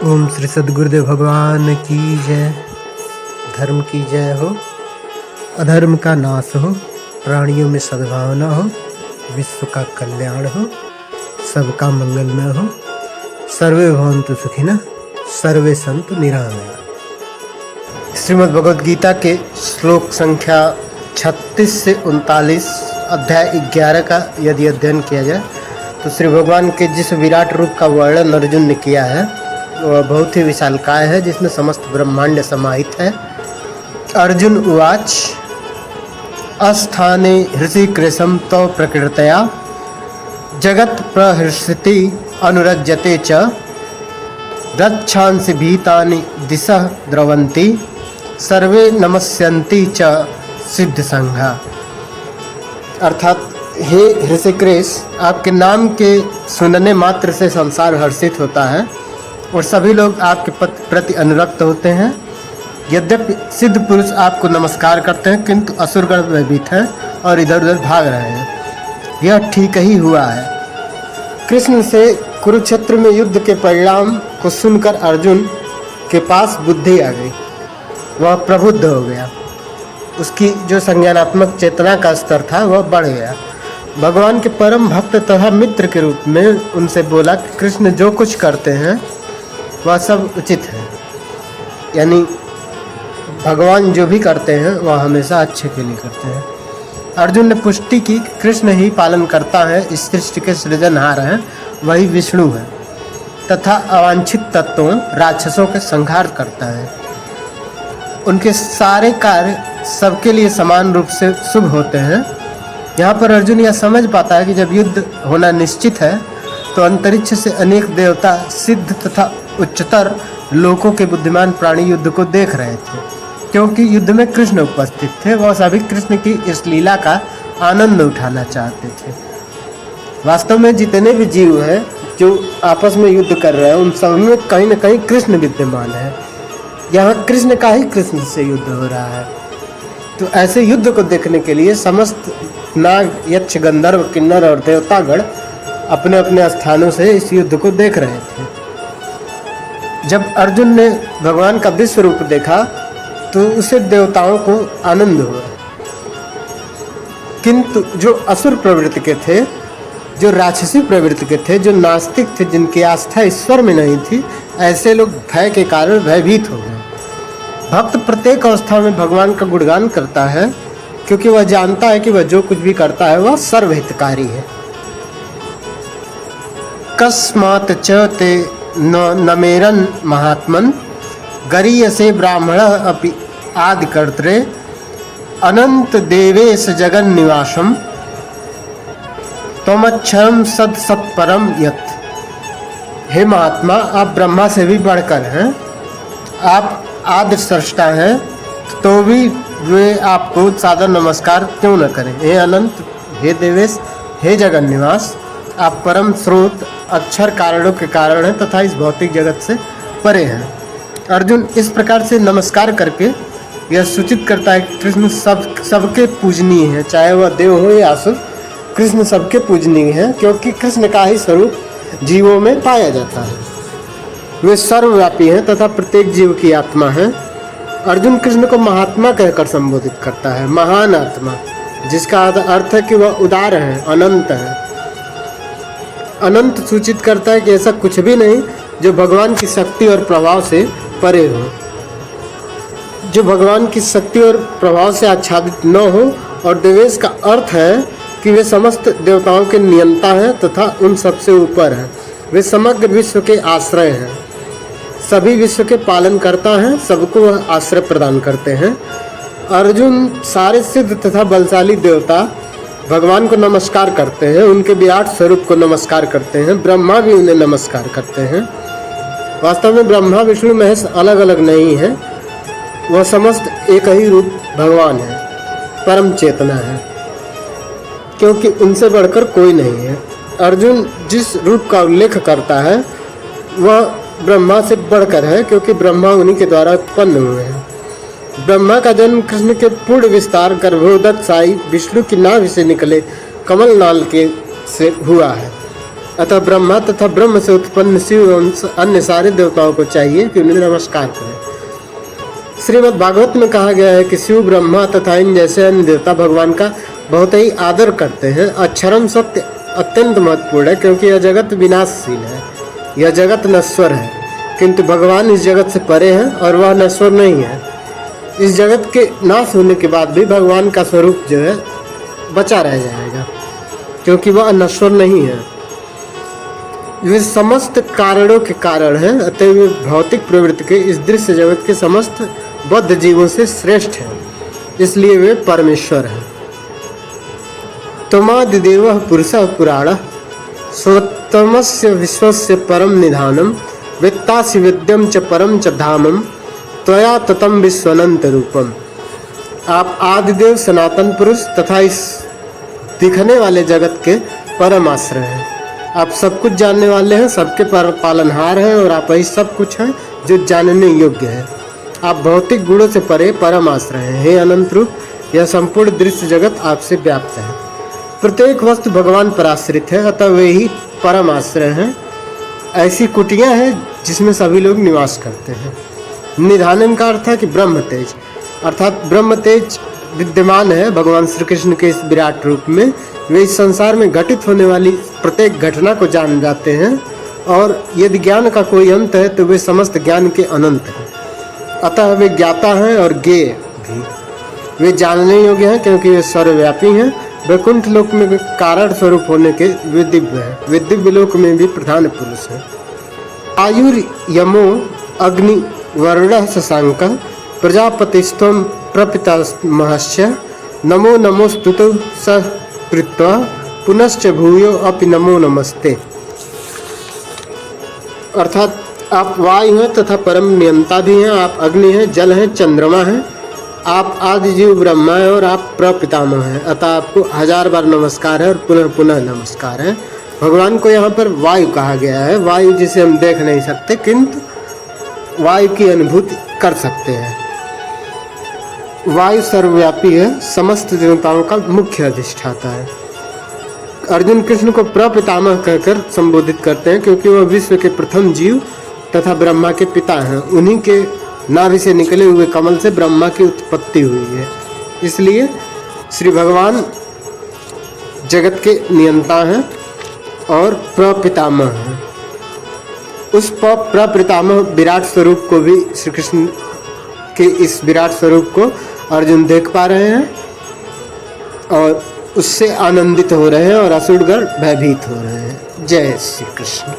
ओम श्री सद्गुरुदेव भगवान की जय। धर्म की जय हो, अधर्म का नाश हो, प्राणियों में सद्भावना हो, विश्व का कल्याण हो, सबका मंगलमय हो। सर्वे भवन्तु सुखिनः, सर्वे सन्तु निरामया। श्रीमद् भगवद गीता के श्लोक संख्या 36 से 39 अध्याय 11 का यदि अध्ययन किया जाए तो श्री भगवान के जिस विराट रूप का वर्णन अर्जुन ने किया है वह बहुत ही विशालकाय है, जिसमें समस्त ब्रह्मांड समाहित है। अर्जुन उवाच अस्थाने हृषिकृशं तव प्रकृतया जगत् प्रहृष्यति अनुरज्यते च रक्षांसि भीतानि दिशः द्रवन्ति सर्वे नमस्यन्ति च सिद्ध संघा। अर्थात हे हृषिकेश, आपके नाम के सुनने मात्र से संसार हर्षित होता है और सभी लोग आपके प्रति अनुरक्त होते हैं। यद्यपि सिद्ध पुरुष आपको नमस्कार करते हैं किंतु असुरगण भयभीत हैं और इधर उधर भाग रहे हैं। यह ठीक ही हुआ है। कृष्ण से कुरुक्षेत्र में युद्ध के परिणाम को सुनकर अर्जुन के पास बुद्धि आ गई, वह प्रबुद्ध हो गया। उसकी जो संज्ञानात्मक चेतना का स्तर था वह बढ़ गया। भगवान के परम भक्त तथा मित्र के रूप में उनसे बोला कि कृष्ण जो कुछ करते हैं वह सब उचित है, यानी भगवान जो भी करते हैं वह हमेशा अच्छे के लिए करते हैं। अर्जुन ने पुष्टि की कि कृष्ण ही पालन करता है, इस सृष्टि के सृजनहार हैं, वही विष्णु है तथा अवांछित तत्वों राक्षसों के संहार करता है। उनके सारे कार्य सबके लिए समान रूप से शुभ होते हैं। यहाँ पर अर्जुन यह समझ पाता है कि जब युद्ध होना निश्चित है तो अंतरिक्ष से अनेक देवता, सिद्ध तथा उच्चतर लोकों के बुद्धिमान प्राणी युद्ध को देख रहे थे, क्योंकि युद्ध में कृष्ण उपस्थित थे। वह सभी कृष्ण की इस लीला का आनंद उठाना चाहते थे। वास्तव में जितने भी जीव हैं जो आपस में युद्ध कर रहे हैं उन सब में कहीं न कहीं कृष्ण विद्यमान है। यहाँ कृष्ण का ही कृष्ण से युद्ध हो रहा है। तो ऐसे युद्ध को देखने के लिए समस्त नाग, यक्ष, गंधर्व, किन्नर और देवतागण अपने अपने स्थानों से इस युद्ध को देख रहे थे। जब अर्जुन ने भगवान का विश्व रूप देखा तो उसे देवताओं को आनंद हुआ, किंतु जो असुर प्रवृत्ति के थे, जो राक्षसी प्रवृत्ति के थे, जो नास्तिक थे, जिनकी आस्था ईश्वर में नहीं थी, ऐसे लोग भय के कारण भयभीत हो गए। भक्त प्रत्येक अवस्था में भगवान का गुणगान करता है, क्योंकि वह जानता है कि वह जो कुछ भी करता है वह सर्वहितकारी है। कस्मात् च ते नमेरन् महात्मन् गरीयसे ब्राह्मणः अपि आदिकर्त्रे अनंत देवेश जगन निवासम त्वमक्षरम सद सत्परम यत्। हे महात्मा, आप ब्रह्मा से भी बढ़कर हैं, आप आदि सृष्टा हैं, तो भी वे आपको सादर नमस्कार क्यों न करें। हे अनंत, हे देवेश, हे जगन निवास, आप परम स्रोत अक्षर कारणों के कारण हैं तथा इस भौतिक जगत से परे हैं। अर्जुन इस प्रकार से नमस्कार करके यह सूचित करता है कि कृष्ण सबके पूजनीय है, चाहे वह देव हो या असुर, कृष्ण सबके पूजनीय है, क्योंकि कृष्ण का ही स्वरूप जीवों में पाया जाता है। वे सर्वव्यापी हैं तथा प्रत्येक जीव की आत्मा है। अर्जुन कृष्ण को महात्मा कहकर संबोधित करता है, महान आत्मा, जिसका अर्थ है कि वह उदार है, अनंत है। अनंत सूचित करता है कि ऐसा कुछ भी नहीं जो भगवान की शक्ति और प्रभाव से परे हो, जो भगवान की शक्ति और प्रभाव से आच्छादित न हो। और देवेश का अर्थ है कि वे समस्त देवताओं के नियंता हैं तथा उन सबसे ऊपर हैं। वे समग्र विश्व के आश्रय हैं, सभी विश्व के पालन करता हैं, सबको वह आश्रय प्रदान करते हैं। अर्जुन सारे सिद्ध तथा बलशाली देवता भगवान को नमस्कार करते हैं, उनके विराट स्वरूप को नमस्कार करते हैं। ब्रह्मा भी उन्हें नमस्कार करते हैं। वास्तव में ब्रह्मा, विष्णु, महेश अलग अलग नहीं है, वह समस्त एक ही रूप भगवान है, परम चेतना है, क्योंकि उनसे बढ़कर कोई नहीं है। अर्जुन जिस रूप का उल्लेख करता है वह ब्रह्मा से बढ़कर है, क्योंकि ब्रह्मा उन्हीं के द्वारा उत्पन्न हुए हैं। ब्रह्मा का जन्म कृष्ण के पूर्ण विस्तार गर्भोदक साई विष्णु की नाभि से निकले कमल नाल के से हुआ है। अतः ब्रह्मा तथा ब्रह्म से उत्पन्न शिव एवं अन्य सारे देवताओं को चाहिए कि उन्हें नमस्कार करें। श्रीमद् भागवत में कहा गया है कि शिव ब्रह्मा तथा इन जैसे अन्य देवता भगवान का बहुत ही आदर करते हैं। अक्षरम सत्य अत्यंत महत्वपूर्ण है, क्योंकि यह जगत विनाशशील है, यह जगत नश्वर है, किंतु भगवान इस जगत से परे हैं और वह नश्वर नहीं है। इस जगत के नाश होने के बाद भी भगवान का स्वरूप जो है बचा रह जाएगा, क्योंकि वह नश्वर नहीं है। वे समस्त कारणों के कारण हैं, अतः वे भौतिक प्रवृत्ति के इस दृश्य जगत के समस्त बद्ध जीवों से श्रेष्ठ हैं, इसलिए वे परमेश्वर हैं। त्वमादिदेवः पुरुषः पुराणः स्वोत्तमस्य विश्वस्य परम निधानम वेत्तासि विद्यम च परम च धामम त्वया ततम विश्वनंत रूपम। आप आदिदेव सनातन पुरुष तथा इस दिखने वाले जगत के परम आश्रय हैं। आप सब कुछ जानने वाले हैं, सबके पालनहार हैं और आप ही सब कुछ हैं जो जानने योग्य है। आप भौतिक गुणों से परे परम आश्रय हैं। हे अनंत रूप, यह संपूर्ण दृश्य जगत आपसे व्याप्त है। प्रत्येक वस्तु भगवान पर आश्रित है, अतः वे ही परम आश्रय हैं। ऐसी कुटियां हैं जिसमें सभी लोग निवास करते हैं। निधानम का अर्थ है कि ब्रह्म तेज, अर्थात ब्रह्म तेज विद्यमान है भगवान श्री कृष्ण के इस विराट रूप में। वे इस संसार में घटित होने वाली प्रत्येक घटना को जान जाते हैं, और यदि ज्ञान का कोई अंत है तो वे समस्त ज्ञान के अनंत हैं। अतः वे ज्ञाता हैं और ज्ञेय भी। वे जानने योग्य हैं क्योंकि वे सर्वव्यापी हैं। वैकुंठ लोक में कारण स्वरूप होने के वे दिव्य हैं। वे दिव्य लोक में भी प्रधान पुरुष हैं। आयुर्यमो अग्नि वरुणः शशांकः प्रजापतिस्त्वं प्रपितामहश्च नमो नमोस्तुते स कृत्वा पुनश्च भूयो अपि नमो नमस्ते। अर्थात आप वायु हैं तथा परम नियंता भी हैं, आप अग्नि हैं, जल हैं, चंद्रमा हैं, आप आदि जीव ब्रह्मा है और आप प्रपितामह हैं। अतः आपको 1000 बार नमस्कार है और पुनः पुनः नमस्कार है। भगवान को यहाँ पर वायु कहा गया है, वायु जिसे हम देख नहीं सकते किंतु वायु की अनुभूति कर सकते हैं। वायु सर्वव्यापी है, समस्त देवताओं का मुख्य अधिष्ठाता है। अर्जुन कृष्ण को प्रपितामह कहकर संबोधित करते हैं क्योंकि वह विश्व के प्रथम जीव तथा ब्रह्मा के पिता हैं। उन्हीं के नाभि से निकले हुए कमल से ब्रह्मा की उत्पत्ति हुई है, इसलिए श्री भगवान जगत के नियंता हैं और प्रपितामह हैं। उस प्रपितामह विराट स्वरूप को भी श्री कृष्ण के इस विराट स्वरूप को अर्जुन देख पा रहे हैं और उससे आनंदित हो रहे हैं और असुरगण भयभीत हो रहे हैं। जय श्री कृष्ण।